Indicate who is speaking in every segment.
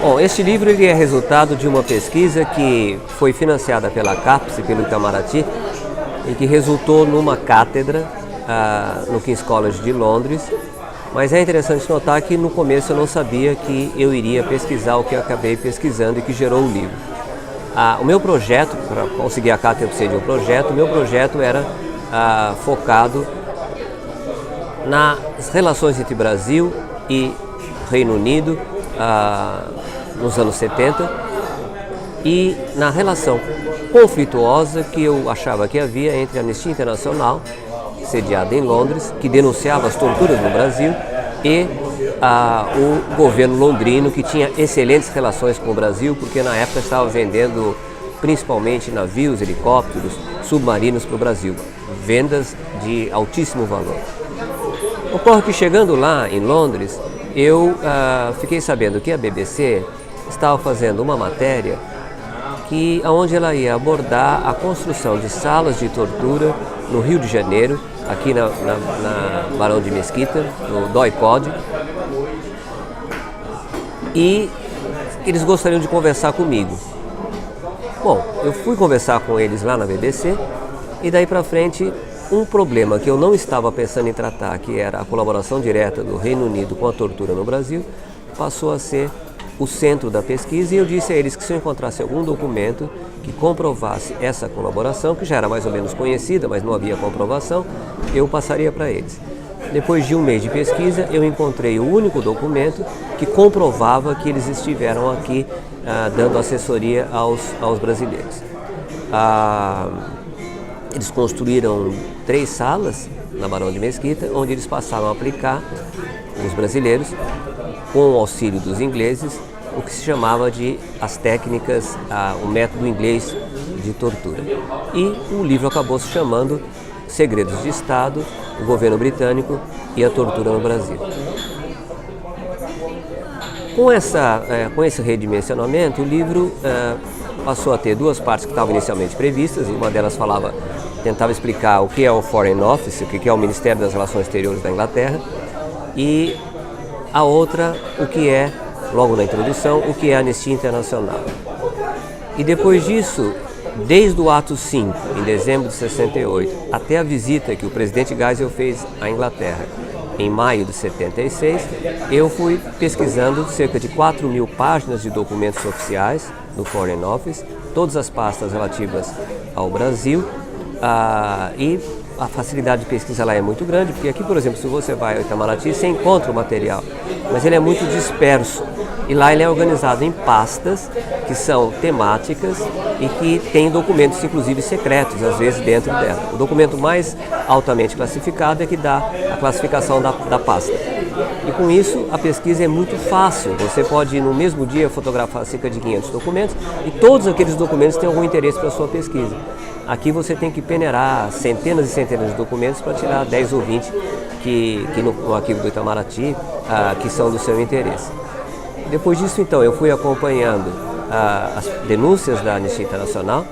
Speaker 1: Bom, este livro ele é resultado de uma pesquisa que foi financiada pela CAPES e pelo Itamaraty e que resultou numa cátedra no King's College de Londres. Mas é interessante notar que no começo eu não sabia que eu iria pesquisar o que eu acabei pesquisando e que gerou o livro. O meu projeto, para conseguir a cátedra eu precisei de um projeto, o meu projeto era focado nas relações entre Brasil e Reino Unido nos anos 70 e na relação conflituosa que eu achava que havia entre a Anistia Internacional, sediada em Londres, que denunciava as torturas no Brasil, e o governo londrino, que tinha excelentes relações com o Brasil, porque na época estava vendendo principalmente navios, helicópteros, submarinos para o Brasil, vendas de altíssimo valor. Ocorre que chegando lá em Londres, eu fiquei sabendo que a BBC estava fazendo uma matéria onde ela ia abordar a construção de salas de tortura no Rio de Janeiro, aqui na Barão de Mesquita, no DOI-CODE, e eles gostariam de conversar comigo. Bom, eu fui conversar com eles lá na BBC e daí para frente um problema que eu não estava pensando em tratar, que era a colaboração direta do Reino Unido com a tortura no Brasil, passou a ser o centro da pesquisa, e eu disse a eles que se eu encontrasse algum documento que comprovasse essa colaboração, que já era mais ou menos conhecida, mas não havia comprovação, eu passaria para eles. Depois de um mês de pesquisa, eu encontrei o único documento que comprovava que eles estiveram aqui dando assessoria aos brasileiros. Eles construíram 3 salas na Barão de Mesquita, onde eles passaram a aplicar, os brasileiros, com o auxílio dos ingleses, o que se chamava de as técnicas, o método inglês de tortura. E o livro acabou se chamando Segredos de Estado, o Governo Britânico e a Tortura no Brasil. Com esse redimensionamento, o livro passou a ter 2 partes que estavam inicialmente previstas. Uma delas tentava explicar o que é o Foreign Office, o que é o Ministério das Relações Exteriores da Inglaterra, e a outra, o que é, logo na introdução, o que é a Anistia Internacional. E depois disso, desde o ato 5, em dezembro de 68, até a visita que o presidente Geisel fez à Inglaterra, em maio de 76, eu fui pesquisando cerca de 4.000 páginas de documentos oficiais do Foreign Office, todas as pastas relativas ao Brasil, e a facilidade de pesquisa lá é muito grande, porque aqui, por exemplo, se você vai ao Itamaraty, você encontra o material, mas ele é muito disperso. E lá ele é organizado em pastas que são temáticas e que tem documentos, inclusive secretos, às vezes dentro dela. O documento mais altamente classificado é que dá a classificação da pasta. E com isso a pesquisa é muito fácil. Você pode no mesmo dia fotografar cerca de 500 documentos e todos aqueles documentos têm algum interesse para a sua pesquisa. Aqui você tem que peneirar centenas e centenas de documentos para tirar 10 ou 20 que no arquivo do Itamaraty que são do seu interesse. Depois disso, então, eu fui acompanhando as denúncias da Anistia Internacional,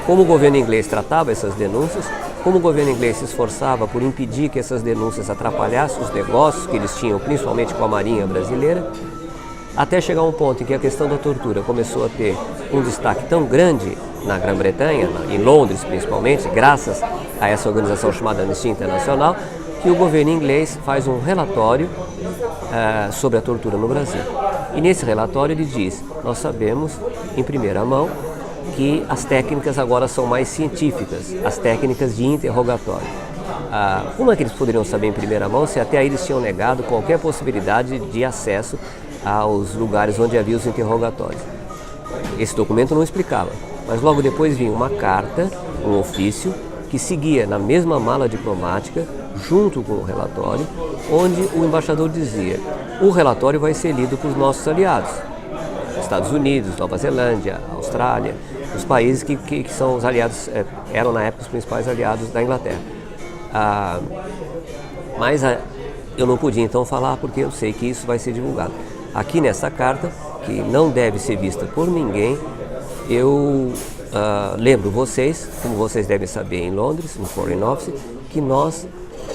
Speaker 1: como o governo inglês tratava essas denúncias, como o governo inglês se esforçava por impedir que essas denúncias atrapalhassem os negócios que eles tinham, principalmente com a Marinha brasileira, até chegar a um ponto em que a questão da tortura começou a ter um destaque tão grande na Grã-Bretanha, em Londres principalmente, graças a essa organização chamada Anistia Internacional, que o governo inglês faz um relatório sobre a tortura no Brasil. E nesse relatório ele diz: nós sabemos, em primeira mão, que as técnicas agora são mais científicas, as técnicas de interrogatório. Como é que eles poderiam saber em primeira mão se até aí eles tinham negado qualquer possibilidade de acesso aos lugares onde havia os interrogatórios? Esse documento não explicava, mas logo depois vinha uma carta, um ofício, que seguia na mesma mala diplomática, junto com o relatório, onde o embaixador dizia: o relatório vai ser lido por nossos aliados, Estados Unidos, Nova Zelândia, Austrália, os países que são os aliados, eram na época os principais aliados da Inglaterra. Mas eu não podia então falar, porque eu sei que isso vai ser divulgado. Aqui nessa carta, que não deve ser vista por ninguém, eu lembro vocês, como vocês devem saber em Londres, no Foreign Office, que nós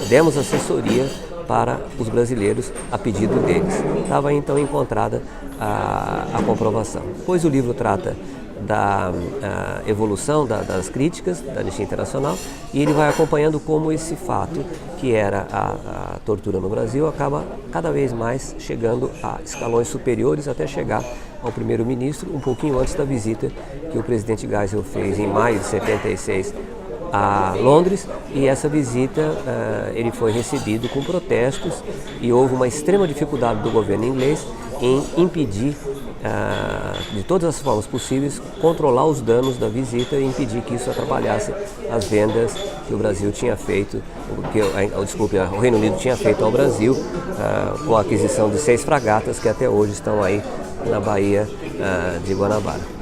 Speaker 1: demos assessoria para os brasileiros a pedido deles. Estava então encontrada a comprovação. Depois o livro trata da evolução das críticas da Anistia Internacional e ele vai acompanhando como esse fato, que era a tortura no Brasil, acaba cada vez mais chegando a escalões superiores até chegar ao primeiro-ministro, um pouquinho antes da visita que o presidente Geisel fez em maio de 76 a Londres, e essa visita ele foi recebido com protestos e houve uma extrema dificuldade do governo inglês em impedir de todas as formas possíveis, controlar os danos da visita e impedir que isso atrapalhasse as vendas que o Brasil tinha feito, o Reino Unido tinha feito ao Brasil com a aquisição de 6 fragatas que até hoje estão aí na Baía de Guanabara.